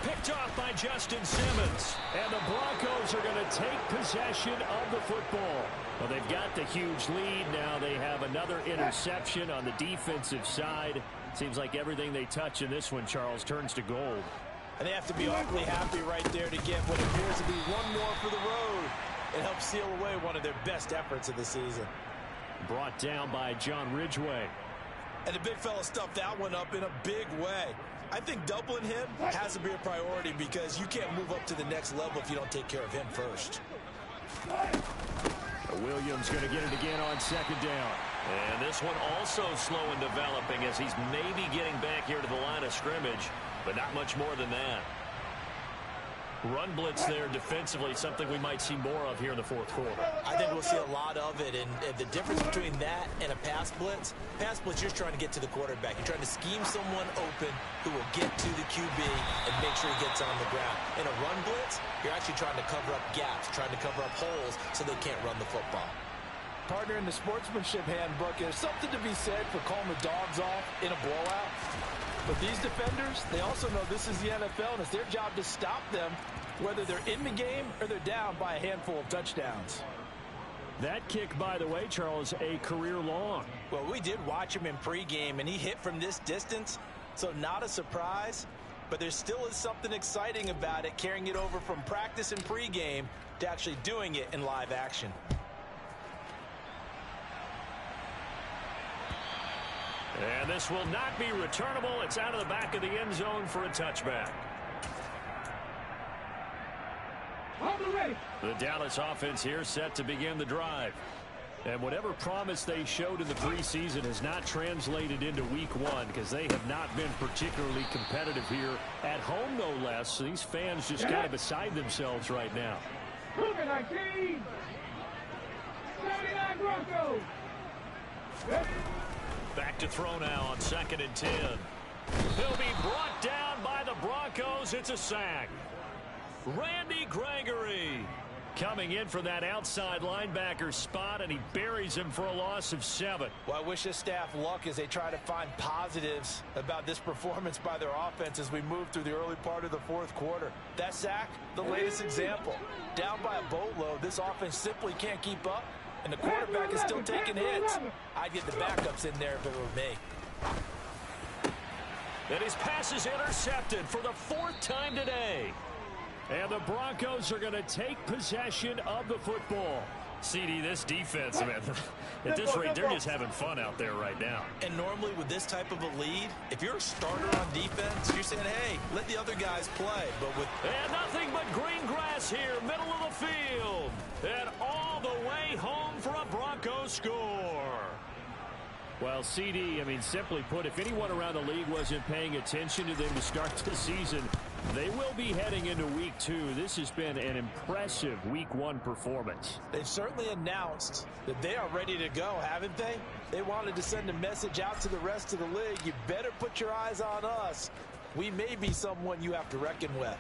picked off by Justin Simmons. And the Broncos are going to take possession of the football. Well, they've got the huge lead. Now they have another interception on the defensive side. Seems like everything they touch in this one, Charles, turns to gold. And they have to be awfully happy right there to get what appears to be one more for the road. It helps seal away one of their best efforts of the season. Brought down by John Ridgeway. And the big fella stuffed that one up in a big way. I think doubling him has to be a priority because you can't move up to the next level if you don't take care of him first. Williams going to get it again on second down. And this one also slow in developing as he's maybe getting back here to the line of scrimmage, but not much more than that. Run blitz there defensively, something we might see more of here in the fourth quarter. I think we'll see a lot of it, and the difference between that and a pass blitz, you're just trying to get to the quarterback. You're trying to scheme someone open who will get to the QB and make sure he gets on the ground. In a run blitz, you're actually trying to cover up gaps, trying to cover up holes so they can't run the football. Partner, in the sportsmanship handbook, there's something to be said for calling the dogs off in a blowout. But these defenders, they also know this is the NFL, and it's their job to stop them, whether they're in the game or they're down by a handful of touchdowns. That kick, by the way, Charles, a career long. Well, we did watch him in pregame, and he hit from this distance, so not a surprise. But there still is something exciting about it, carrying it over from practice and pregame to actually doing it in live action. And this will not be returnable. It's out of the back of the end zone for a touchback. The Dallas offense here set to begin the drive. And whatever promise they showed in the preseason has not translated into week one because they have not been particularly competitive here at home, no less. So these fans just kind of beside themselves right now. 19, 79 Broncos. Back to throw now on 2nd and 10. He'll be brought down by the Broncos. It's a sack. Randy Gregory coming in for that outside linebacker spot, and he buries him for a loss of 7. Well, I wish this staff luck as they try to find positives about this performance by their offense as we move through the early part of the fourth quarter. That sack, the latest example. Down by a boatload, this offense simply can't keep up, and the quarterback is still taking hits. I'd get the backups in there if it were me. And his pass is intercepted for the 4th time today. And the Broncos are going to take possession of the football. CD, this defense, man, at this rate, they're just having fun out there right now. And normally with this type of a lead, if you're a starter on defense, you're saying, hey, let the other guys play. But with and nothing but green grass here, middle of the field. And all the way home for a Broncos score. Well, CD, I mean, simply put, if anyone around the league wasn't paying attention to them to start the season, they will be heading into week 2. This has been an impressive week 1 performance. They've certainly announced that they are ready to go, haven't they? They wanted to send a message out to the rest of the league. You better put your eyes on us. We may be someone you have to reckon with.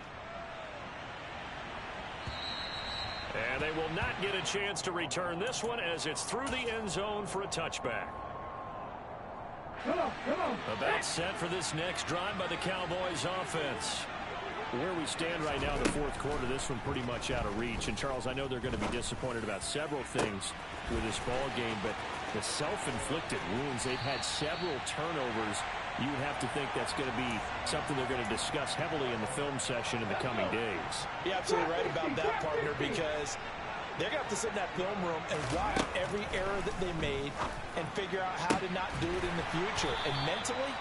And they will not get a chance to return this one as it's through the end zone for a touchback. Come on. About set for this next drive by the Cowboys offense. Where we stand right now in the fourth quarter, this one pretty much out of reach. And, Charles, I know they're going to be disappointed about several things with this ball game, but the self-inflicted wounds, they've had several turnovers. You would have to think that's going to be something they're going to discuss heavily in the film session in the coming days. You're absolutely right about that, partner, because they're going to have to sit in that film room and watch every error that they made and figure out how to not do it in the future. And mentally,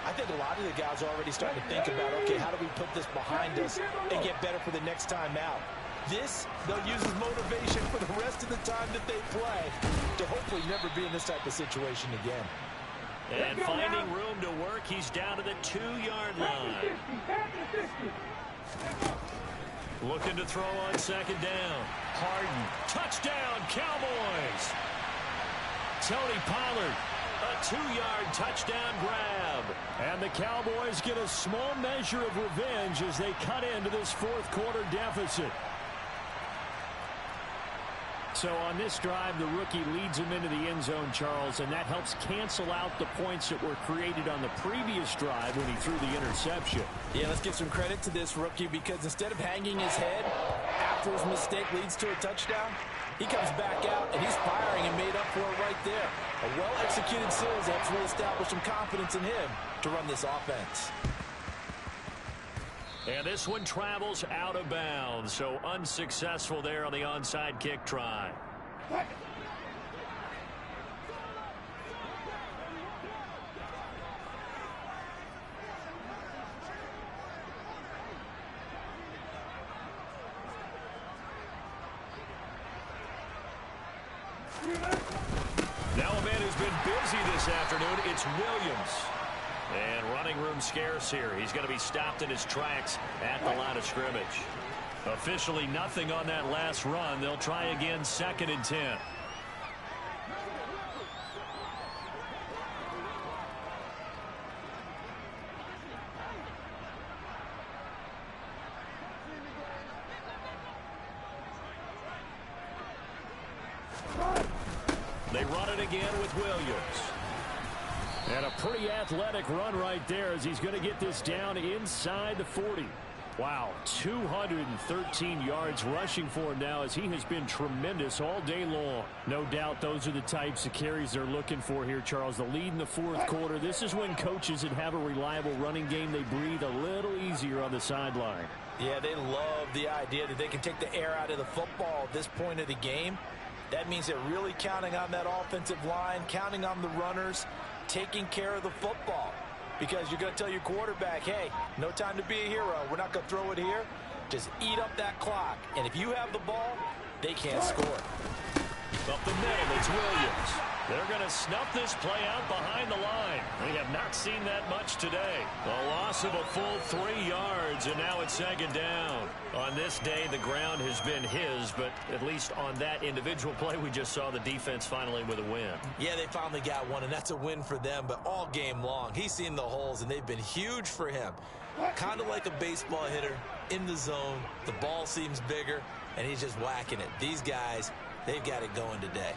I think a lot of the guys are already starting to think about, okay, how do we put this behind us and get better for the next time out? This, they'll use as motivation for the rest of the time that they play to hopefully never be in this type of situation again. And finding room to work, he's down to the 2-yard line. Looking to throw on 2nd down. Harden, touchdown, Cowboys. Tony Pollard, a 2-yard touchdown grab. And the Cowboys get a small measure of revenge as they cut into this fourth quarter deficit. So on this drive, the rookie leads him into the end zone, Charles, and that helps cancel out the points that were created on the previous drive when he threw the interception. Yeah, let's give some credit to this rookie because instead of hanging his head after his mistake leads to a touchdown, he comes back out and he's firing and made up for it right there. A well-executed series helps reestablish some confidence in him to run this offense. And this one travels out of bounds, so unsuccessful there on the onside kick try. Now a man who's been busy this afternoon, it's Williams. And running room scarce here. He's going to be stopped in his tracks at the line of scrimmage. Officially nothing on that last run. They'll try again, 2nd and 10. They run it again with Williams. And a pretty athletic run right there as he's going to get this down inside the 40. Wow, 213 yards rushing for him now as he has been tremendous all day long. No doubt those are the types of carries they're looking for here, Charles. The lead in the 4th quarter. This is when coaches that have a reliable running game, they breathe a little easier on the sideline. Yeah, they love the idea that they can take the air out of the football at this point of the game. That means they're really counting on that offensive line, counting on the runners, taking care of the football. Because you're going to tell your quarterback, hey, no time to be a hero. We're not going to throw it here. Just eat up that clock. And if you have the ball, they can't score. Up the middle, it's Williams. They're going to snuff this play out behind the line. We have not seen that much today. A loss of a full 3 yards, and now it's 2nd down. On this day, the ground has been his, but at least on that individual play, we just saw the defense finally with a win. Yeah, they finally got one, and that's a win for them, but all game long, he's seen the holes, and they've been huge for him. Kind of like a baseball hitter in the zone. The ball seems bigger, and he's just whacking it. These guys, they've got it going today.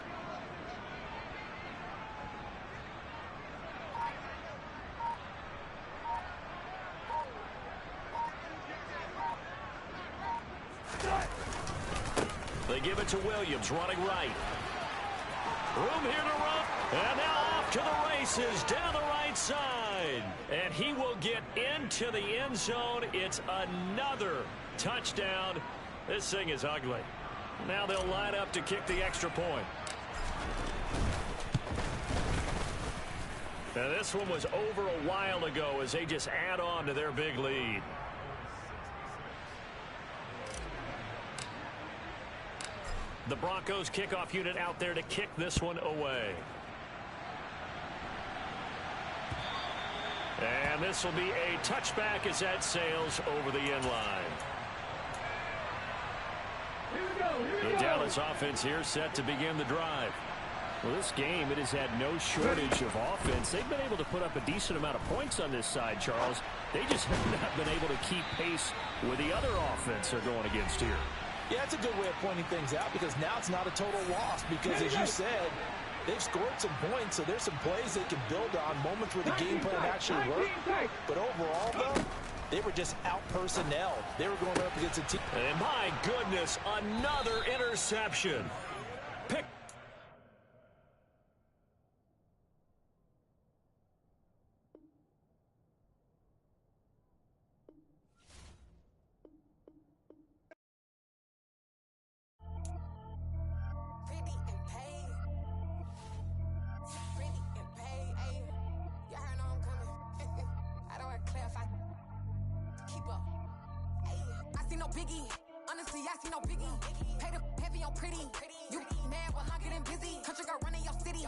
They give it to Williams, running right. Room here to run. And now off to the races down the right side. And he will get into the end zone. It's another touchdown. This thing is ugly. Now they'll line up to kick the extra point. Now this one was over a while ago as they just add on to their big lead. The Broncos kickoff unit out there to kick this one away. And this will be a touchback as that sails over the end line. The Dallas offense here set to begin the drive. Well, this game, it has had no shortage of offense. They've been able to put up a decent amount of points on this side, Charles. They just have not been able to keep pace with the other offense they're going against here. Yeah, that's a good way of pointing things out because now it's not a total loss because, as you said, they've scored some points, so there's some plays they can build on, moments where the game plan actually worked. But overall, though, they were just out-personnel. They were going up against a team. And my goodness, another interception. Pick. Biggie, honestly, I see no biggie. Pay the heavy on pretty. You mad while I'm getting busy. Country girl running your city.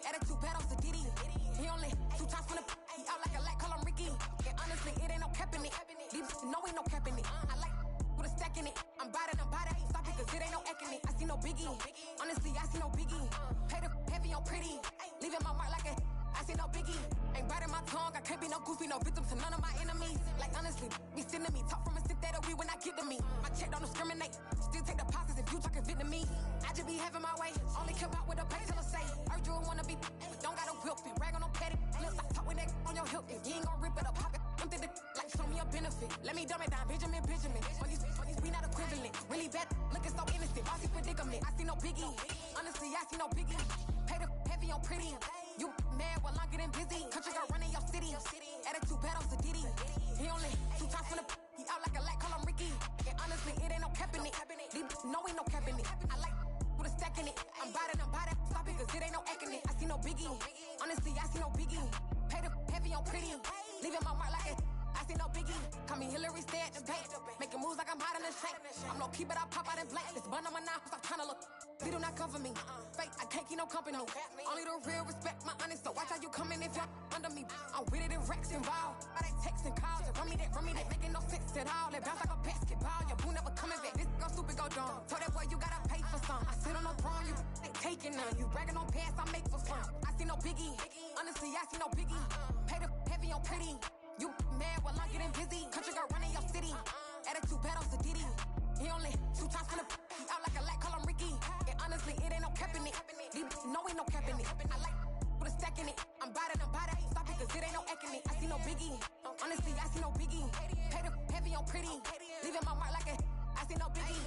Attitude bad on Sadiddy. He only 2 times from the he out like a light, call him Ricky. And honestly, it ain't no cap in it. These no ain't no cap in it. I like with a stack in it. I'm bad it. Stop it, cause it ain't no acting it. I see no biggie. Honestly, I see no biggie. Pay the heavy on pretty. Leaving my mark like a I see no biggie. Ain't biting my tongue. I can't be no goofy, no victim to none of my enemies. Like honestly, be sending me talk from a sip that we when I get to me. My check don't discriminate. Still take deposits if you talking Vietnamese. I just be be having my way. Only care about what the pay till I say. Heard you wanna be, don't gotta whip it. Rag on them petty lips. I talk with that on your hip. If you ain't gon' rip it up, pop it. Empty the like show me a benefit. Let me dumb it down, Benjamin. Fuck we not equivalent. Really bad, looking so innocent. Bossy predicament. I see no biggie. Honestly, I see no biggie. Pay the heavy on pretty. You mad while I'm getting busy. Country girl running your city. Attitude bad on Diddy. He only 2 times from the he out like a lack, call him Ricky. And honestly, it ain't no cap in it. No, ain't no cap in it. I like with a stack in it. I'm by that. Stop it, cause it ain't no acting it. I see no biggie. Honestly, I see no biggie. Pay the heavy on pretty. Leaving my mark like it. I see no biggie. Call me Hillary, stay at the bank. Making moves like I'm hot in the shank. I'm no keep it, I pop out in blank. This bun on my knife, stop trying to look. They do not come for me. Fake, I can't keep no company. Only the real respect my honest. So watch how you coming if you're under me. I'm with it in Rex involved. All that text and calls. Run me that. Making no sense at all. They bounce like a basketball. Your boo never coming back. This go stupid, go dumb. Told that boy you gotta pay for some. I sit on no throne, you ain't taking none. You bragging on past, I make for fun. I see no biggie. Honestly, I see no biggie. Pay the heavy on pretty. You mad while I'm getting busy. Country girl running your city. Attitude bad on Diddy. He only 2 times from the he out like a lack, call him Ricky. And honestly, it ain't no cap in it. No, ain't no cap in it. I like with a stack in it. I'm by that. Stop it, cause it ain't no acting it. I see no biggie. Honestly, I see no biggie. Pay the heavy on pretty. Leaving my mark like a I see no biggie.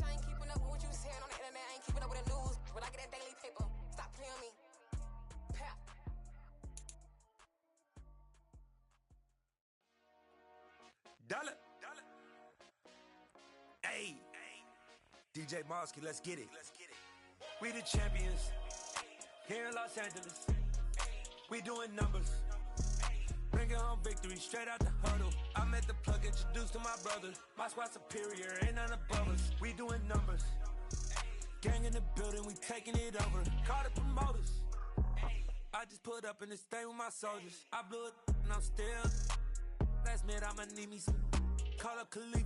I ain't keeping up with what you saying on the internet. I ain't keeping up with the news. When I get that daily paper, stop playing me. Pap. Dollar. Hey. DJ Mosky, let's get it. We the champions. Here in Los Angeles. We doing numbers. Bringing home victory straight out the huddle. I'm at the plug, introduced to my brothers. My squad superior, ain't none above us. We doing numbers. Gang in the building, we taking it over. Call the promoters. I just put up in this thing with my soldiers. I blew it and I'm still. Last minute, I'ma need me some. Call up Khalifa.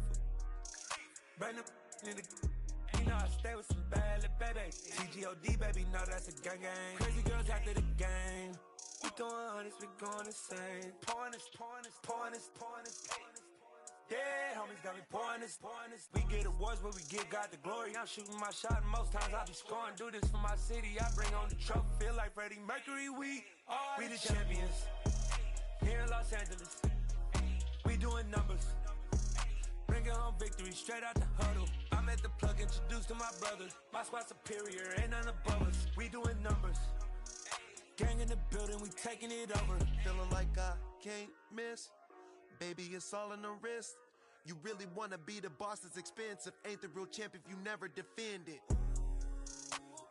Bring the in the. You know I stay with some bad little baby. TGOD, baby, know that's a gang. Crazy girls after the game. We doing hundreds, we going insane. Pouring this. Yeah, homies got me pouring this. We get awards where we give God the glory. I'm shooting my shot and most times I be scoring. Do this for my city, I bring on the trophy. Feel like Freddie Mercury, we the champions. Here in Los Angeles. We doing numbers. Bringing home victory straight out the huddle. I'm at the plug, introduced to my brothers. My squad superior, ain't none above us. We doing numbers. Gang in the building, we taking it over. Feeling like I can't miss. Baby, it's all in the wrist. You really wanna be the boss, it's expensive. Ain't the real champ if you never defend it.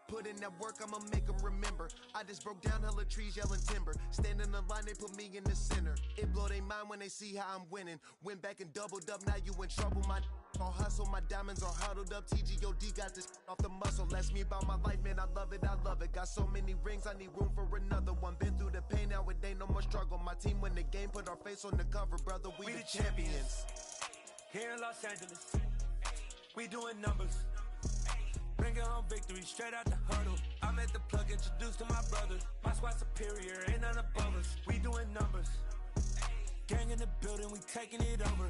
Put in that work, I'ma make them remember. I just broke down hella trees, yelling timber. Stand in the line, they put me in the center. It blow their mind when they see how I'm winning. Went back and doubled up, now you in trouble. My all hustle, my diamonds are huddled up. TGOD got this off the muscle. That's me about my life, man, I love it. Got so many rings, I need room for another one. Been through the pain, now it ain't no more struggle. My team win the game, put our face on the cover, brother, we the champions. Here in Los Angeles, we doing numbers. Bringing home victory straight out the huddle. I'm at the plug, introduced to my brothers. My squad superior, ain't none above us. We doing numbers. Gang in the building, we taking it over.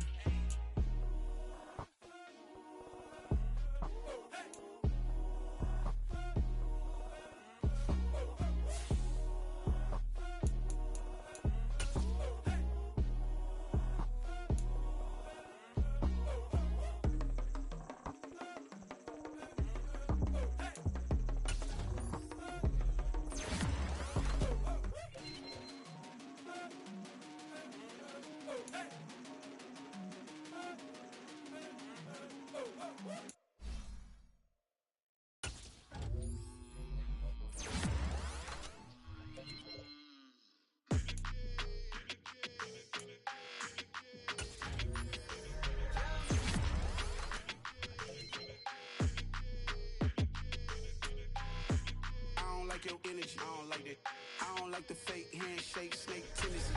Your energy, I don't like that. I don't like the fake handshake, snake tendency.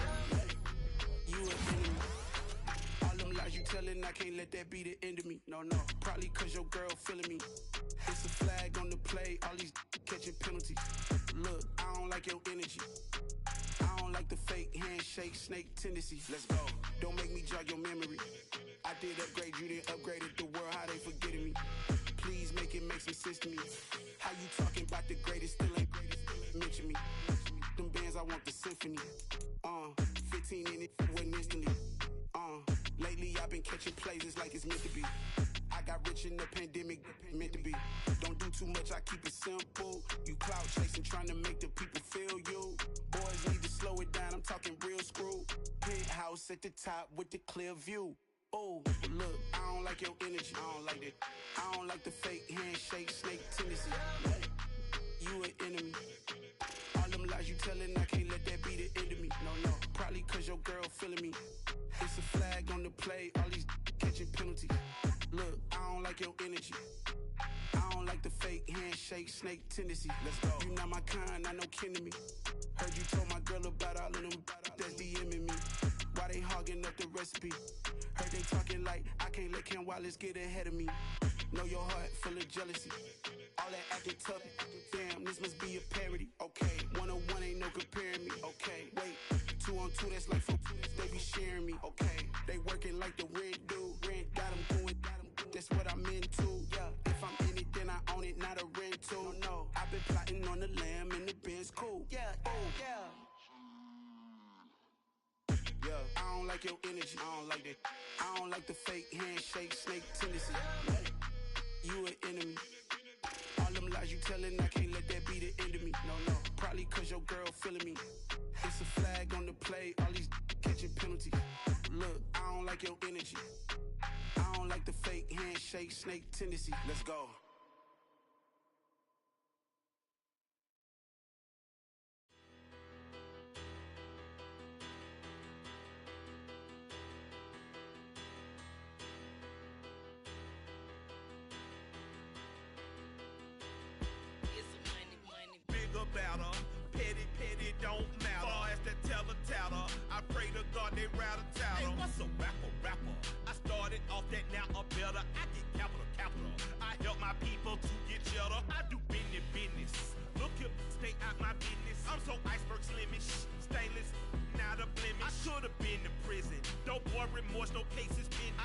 You an enemy. All them lies you telling, I can't let that be the end of me. No, probably cause your girl feeling me. It's a flag on the play, all these catching penalties. Look, I don't like your energy. I don't like the fake handshake, snake tendencies. Let's go. Don't make me jog your memory. I did upgrade, you didn't upgrade it. The world, how they forgetting me. against me. How you talking about the greatest, still ain't mention me. Them bands, I want the symphony. 15 in it, went instantly. Lately I've been catching plays, it's like it's meant to be. I got rich in the pandemic, meant to be. Don't do too much, I keep it simple. You clout chasing, trying to make the people feel you. Boys need to slow it down, I'm talking real screw. Penthouse at the top with the clear view. Oh, look, I don't like your energy, I don't like that. I don't like the fake handshake, snake tendency. You an enemy. All them lies you telling, I can't let that be the end of me. No, probably cause your girl feeling me. It's a flag on the play, all these catching penalties. Look, I don't like your energy. I don't like the fake handshake, snake tendency. Let's go. You not my kind, I know kin to me. Heard you told my girl about all of them that's DMing me. Why they hogging up the recipe? Heard they talking like I can't let Ken Wallace get ahead of me. Know your heart full of jealousy. All that acting tough, damn, this must be a parody. Okay, 101 ain't no comparing me. Okay, wait, 2 on 2, that's like 4, they be sharing me. Okay, they working like the rent dude. Rent got them going, that's what I'm into. Yeah, if I'm in it, then I own it, not a rental. No, I've been plotting on the lamb and the Benz cool. Yeah, oh, yeah. I don't like your energy, I don't like that. I don't like the fake handshake, snake tendency. You an enemy. All them lies you telling, I can't let that be the end of me. No, probably cause your girl feeling me. It's a flag on the play, all these catching penalties. Look, I don't like your energy. I don't like the fake handshake, snake tendency. Let's go. Better, petty, don't matter. Far as the teller, I pray to God they rattle tattle. Hey, what's a rapper? I started off that, now a better. I get capital. I help my people to get cheddar. I do business. Look here, stay out my business. I'm so iceberg slimish, stainless, not a blemish. I should've been to prison. No more remorse, no cases pinned.